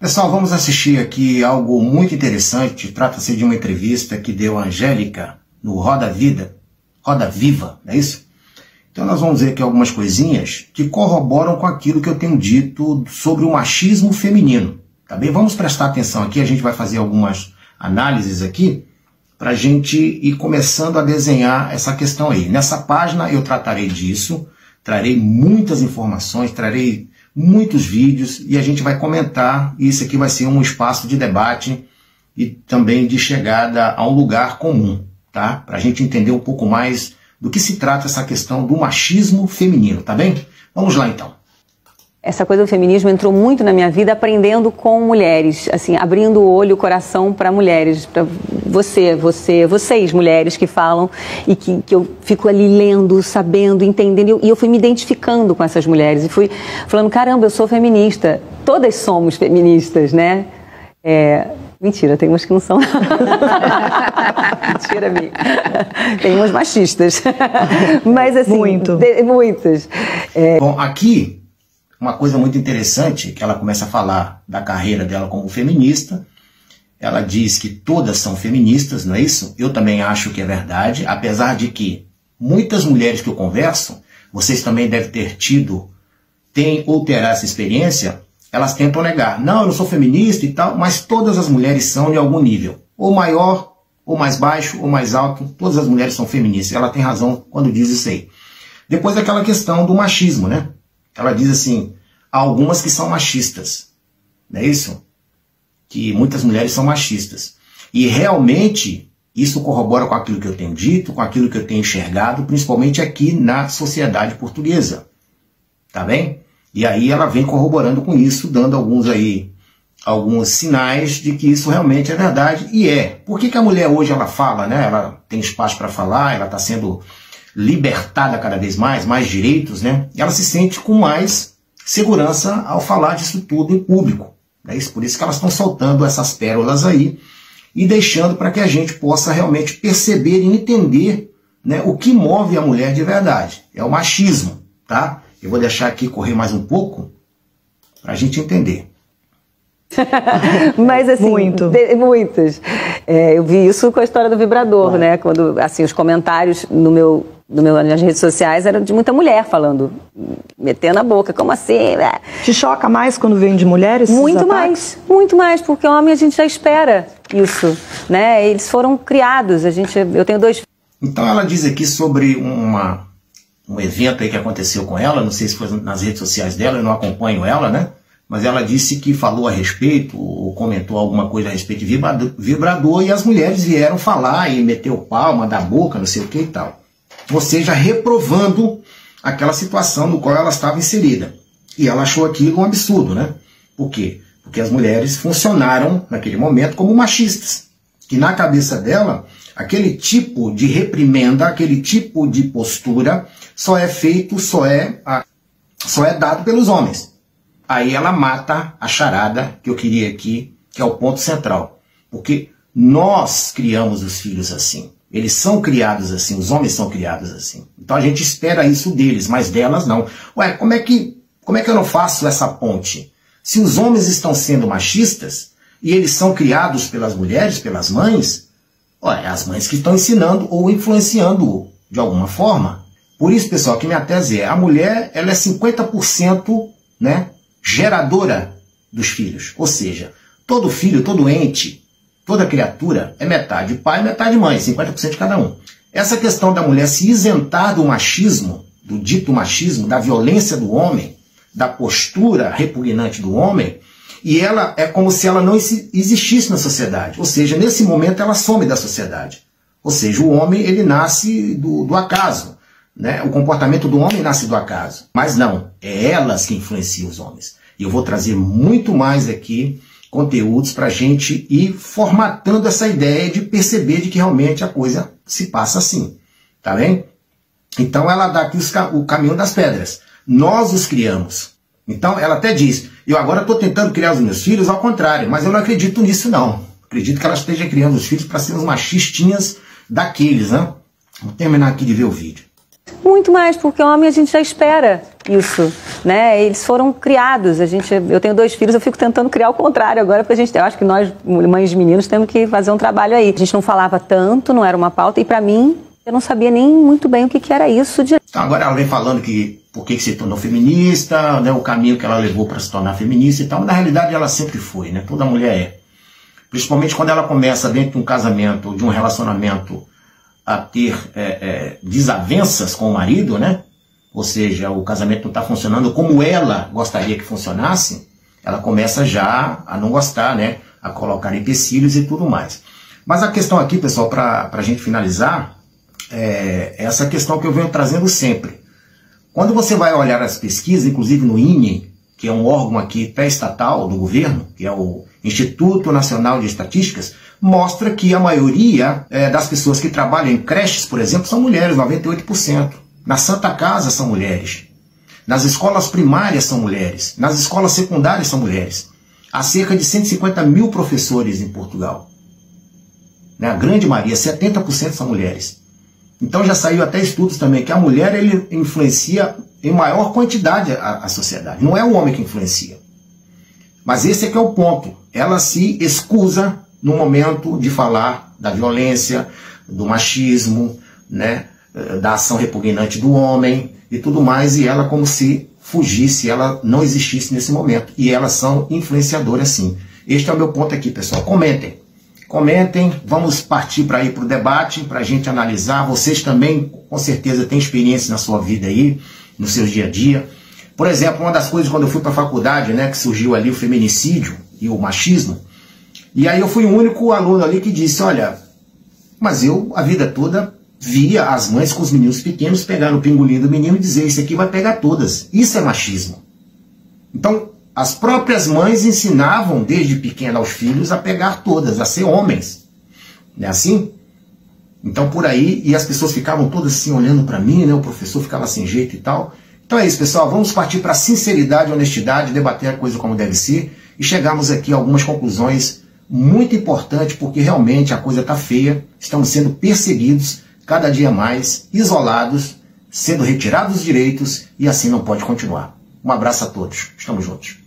Pessoal, vamos assistir aqui algo muito interessante. Trata-se de uma entrevista que deu a Angélica no Roda Viva, não é isso? Então nós vamos ver aqui algumas coisinhas que corroboram com aquilo que eu tenho dito sobre o machismo feminino. Tá bem? Vamos prestar atenção aqui, a gente vai fazer algumas análises aqui para a gente ir começando a desenhar essa questão aí. Nessa página eu tratarei disso, trarei muitas informações, trarei muitos vídeos e a gente vai comentar. E isso aqui vai ser um espaço de debate e também de chegada a um lugar comum, tá? Para a gente entender um pouco mais do que se trata essa questão do machismo feminino, tá bem? Vamos lá então. Essa coisa do feminismo entrou muito na minha vida aprendendo com mulheres, assim, abrindo o olho, o coração para mulheres, para vocês mulheres que falam e que eu fico ali lendo, sabendo, entendendo, e eu fui me identificando com essas mulheres e fui falando, caramba, eu sou feminista, todas somos feministas, né? Mentira, tem umas que não são. Mentira, minha. Tem umas machistas. Mas assim, muitas. Bom, aqui uma coisa muito interessante, que ela começa a falar da carreira dela como feminista. Ela diz que todas são feministas, não é isso? Eu também acho que é verdade, apesar de que muitas mulheres que eu converso, vocês também devem ter tido, têm ou terá essa experiência, elas tentam negar. Não, eu não sou feminista e tal, mas todas as mulheres são de algum nível. Ou maior, ou mais baixo, ou mais alto, todas as mulheres são feministas. Ela tem razão quando diz isso aí. Depois daquela questão do machismo, né? Ela diz assim, há algumas que são machistas, não é isso? Que muitas mulheres são machistas. E realmente isso corrobora com aquilo que eu tenho dito, com aquilo que eu tenho enxergado, principalmente aqui na sociedade portuguesa. Tá bem? E aí ela vem corroborando com isso, dando alguns sinais de que isso realmente é verdade. E é. Por que a mulher hoje ela fala, né? Ela tem espaço para falar, ela está sendo libertada cada vez mais direitos, né? E ela se sente com mais segurança ao falar disso tudo em público. É isso, por isso que elas estão soltando essas pérolas aí e deixando para que a gente possa realmente perceber e entender, né, o que move a mulher de verdade. É o machismo, tá? Eu vou deixar aqui correr mais um pouco para a gente entender. Mas assim, muitas. Eu vi isso com a história do vibrador, né? Quando assim, os comentários nas redes sociais eram de muita mulher falando, metendo a boca, como assim? Te choca mais quando vem de mulheres? Muito mais, porque homem a gente já espera isso, né? Eles foram criados, eu tenho 2 filhos. Então ela diz aqui sobre um evento aí que aconteceu com ela, não sei se foi nas redes sociais dela, eu não acompanho ela, né? Mas ela disse que falou a respeito, ou comentou alguma coisa a respeito de vibrador, e as mulheres vieram falar e meteu palma da boca, não sei o que e tal. Ou seja, reprovando aquela situação no qual ela estava inserida. E ela achou aquilo um absurdo, né? Por quê? Porque as mulheres funcionaram, naquele momento, como machistas. Que na cabeça dela, aquele tipo de reprimenda, aquele tipo de postura, só é feito, só é dado pelos homens. Aí ela mata a charada que eu queria aqui, que é o ponto central. Porque nós criamos os filhos assim. Eles são criados assim, os homens são criados assim. Então a gente espera isso deles, mas delas não. Ué, como é que eu não faço essa ponte? Se os homens estão sendo machistas e eles são criados pelas mulheres, pelas mães, é as mães que estão ensinando ou influenciando de alguma forma. Por isso, pessoal, que minha tese é, a mulher ela é 50%, né, geradora dos filhos. Ou seja, todo filho, todo ente, toda criatura é metade pai e metade mãe, 50% de cada um. Essa questão da mulher se isentar do machismo, do dito machismo, da violência do homem, da postura repugnante do homem, e ela é como se ela não existisse na sociedade. Ou seja, nesse momento ela some da sociedade. Ou seja, o homem ele nasce do acaso, né? O comportamento do homem nasce do acaso. Mas não, é elas que influenciam os homens. E eu vou trazer muito mais aqui conteúdos para a gente ir formatando essa ideia de perceber de que realmente a coisa se passa assim. Tá bem? Então ela dá aqui o caminho das pedras. Nós os criamos. Então ela até diz, eu agora estou tentando criar os meus filhos ao contrário, mas eu não acredito nisso não. Acredito que ela esteja criando os filhos para serem uns machistinhas daqueles, né? Vou terminar aqui de ver o vídeo. Muito mais, porque homem a gente já espera. isso, né? Eles foram criados. Eu tenho 2 filhos, eu fico tentando criar o contrário agora, porque eu acho que nós, mães de meninos, temos que fazer um trabalho aí. A gente não falava tanto, não era uma pauta, e para mim, eu não sabia nem muito bem o que era isso. Então, agora ela vem falando que por que se tornou feminista, né, o caminho que ela levou para se tornar feminista e tal, mas na realidade ela sempre foi, né? Toda mulher é. Principalmente quando ela começa dentro de um casamento, de um relacionamento, a ter desavenças com o marido, né? Ou seja, o casamento não está funcionando como ela gostaria que funcionasse, ela começa já a não gostar, né? A colocar empecilhos e tudo mais. Mas a questão aqui, pessoal, para a gente finalizar, é essa questão que eu venho trazendo sempre. Quando você vai olhar as pesquisas, inclusive no INE, que é um órgão aqui pré-estatal do governo, que é o Instituto Nacional de Estatísticas, mostra que a maioria das pessoas que trabalham em creches, por exemplo, são mulheres, 98%. Na Santa Casa são mulheres. Nas escolas primárias são mulheres. Nas escolas secundárias são mulheres. Há cerca de 150 mil professores em Portugal. A grande maioria, 70% são mulheres. Então já saiu até estudos também que a mulher ele influencia em maior quantidade a sociedade. Não é o homem que influencia. Mas esse é que é o ponto. Ela se excusa no momento de falar da violência, do machismo, né, da ação repugnante do homem e tudo mais, e ela como se fugisse, ela não existisse nesse momento. E elas são influenciadoras sim. Este é o meu ponto aqui, pessoal. Comentem. Comentem, vamos partir para ir para o debate, para a gente analisar. Vocês também, com certeza, têm experiência na sua vida aí, no seu dia a dia. Por exemplo, uma das coisas, quando eu fui para a faculdade, né, que surgiu ali o feminicídio e o machismo, e aí eu fui o único aluno ali que disse, olha, mas eu, a vida toda, via as mães com os meninos pequenos pegar no pingolim do menino e dizer, isso aqui vai pegar todas. Isso é machismo. Então, as próprias mães ensinavam desde pequena aos filhos a pegar todas, a ser homens. Não é assim? Então por aí, e as pessoas ficavam todas assim olhando para mim, né? O professor ficava sem jeito e tal. Então é isso, pessoal, vamos partir para sinceridade, honestidade, debater a coisa como deve ser e chegarmos aqui a algumas conclusões muito importantes, porque realmente a coisa está feia, estamos sendo perseguidos cada dia mais, isolados, sendo retirados os direitos e assim não pode continuar. Um abraço a todos, estamos juntos.